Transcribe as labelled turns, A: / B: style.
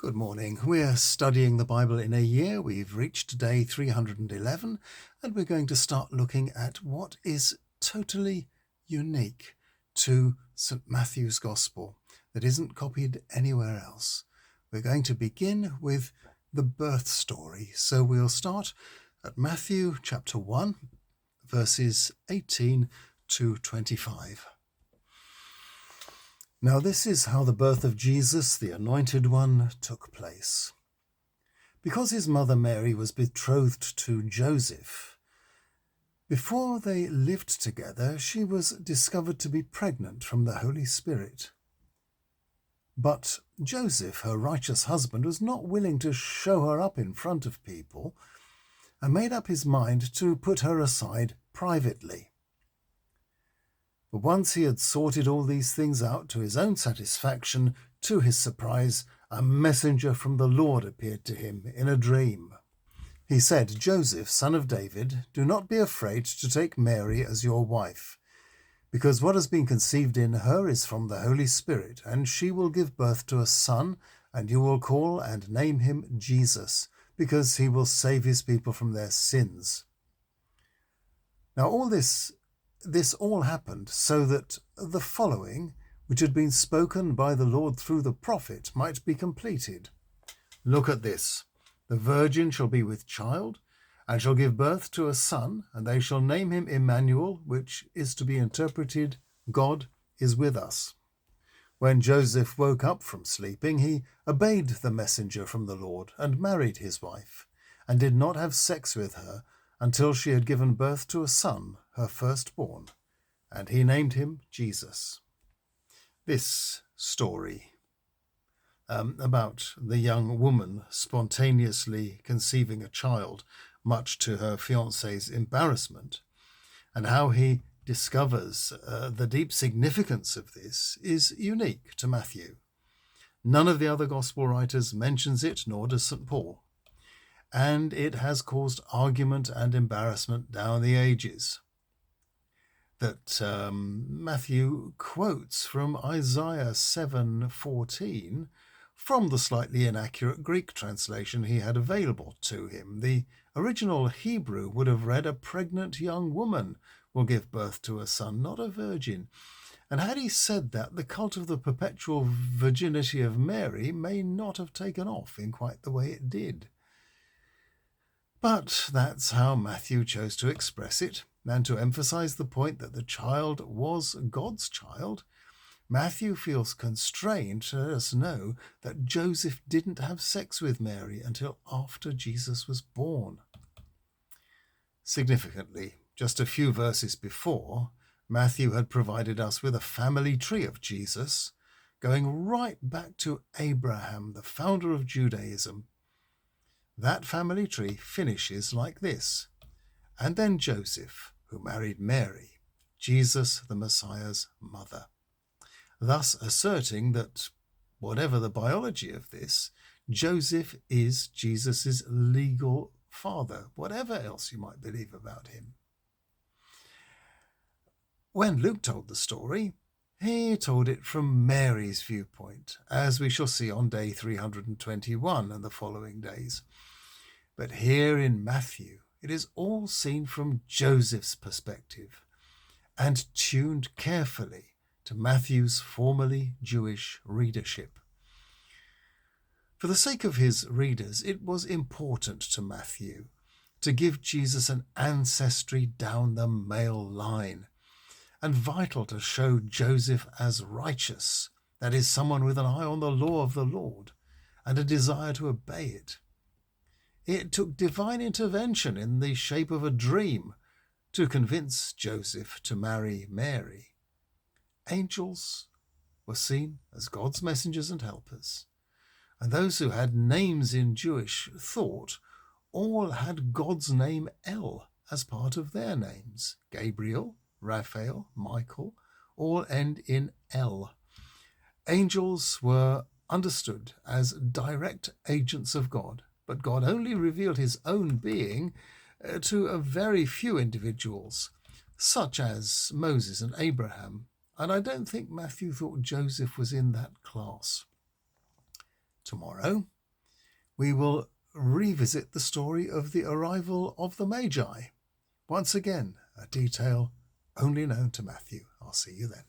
A: Good morning. We're studying the Bible in a year. We've reached day 311, and we're going to start looking at what is totally unique to St. Matthew's Gospel that isn't copied anywhere else. We're going to begin with the birth story. So we'll start at Matthew chapter 1, verses 18 to 25. Now this is how the birth of Jesus, the Anointed One, took place. Because his mother Mary was betrothed to Joseph, before they lived together, she was discovered to be pregnant from the Holy Spirit. But Joseph, her righteous husband, was not willing to show her up in front of people and made up his mind to put her aside privately. But once he had sorted all these things out to his own satisfaction, to his surprise, a messenger from the Lord appeared to him in a dream. He said, "Joseph, son of David, do not be afraid to take Mary as your wife, because what has been conceived in her is from the Holy Spirit, and she will give birth to a son, and you will call and name him Jesus, because he will save his people from their sins." Now all this all happened so that the following, which had been spoken by the Lord through the prophet, might be completed. Look at this. The virgin shall be with child, and shall give birth to a son, and they shall name him Emmanuel, which is to be interpreted, God is with us. When Joseph woke up from sleeping, he obeyed the messenger from the Lord, and married his wife, and did not have sex with her until she had given birth to a son, her firstborn, and he named him Jesus. This story about the young woman spontaneously conceiving a child, much to her fiancé's embarrassment, and how he discovers the deep significance of this, is unique to Matthew. None of the other gospel writers mentions it, nor does St. Paul. And it has caused argument and embarrassment down the ages. That Matthew quotes from Isaiah 7:14 from the slightly inaccurate Greek translation he had available to him. The original Hebrew would have read, "A pregnant young woman will give birth to a son, not a virgin." And had he said that, the cult of the perpetual virginity of Mary may not have taken off in quite the way it did. But that's how Matthew chose to express it, and to emphasize the point that the child was God's child, Matthew feels constrained to let us know that Joseph didn't have sex with Mary until after Jesus was born. Significantly, just a few verses before, Matthew had provided us with a family tree of Jesus, going right back to Abraham, the founder of Judaism. That family tree finishes like this: and then Joseph, who married Mary, Jesus the Messiah's mother, thus asserting that, whatever the biology of this, Joseph is Jesus's legal father, whatever else you might believe about him. When Luke told the story, he told it from Mary's viewpoint, as we shall see on day 321 and the following days. But here in Matthew, it is all seen from Joseph's perspective and tuned carefully to Matthew's formerly Jewish readership. For the sake of his readers, it was important to Matthew to give Jesus an ancestry down the male line, and vital to show Joseph as righteous, that is, someone with an eye on the law of the Lord and a desire to obey it. It took divine intervention in the shape of a dream to convince Joseph to marry Mary. Angels were seen as God's messengers and helpers, and those who had names in Jewish thought all had God's name El as part of their names. Gabriel, Raphael, Michael, all end in El. Angels were understood as direct agents of God, but God only revealed his own being to a very few individuals, such as Moses and Abraham, and I don't think Matthew thought Joseph was in that class. Tomorrow we will revisit the story of the arrival of the Magi. Once again, a detail only known to Matthew. I'll see you then.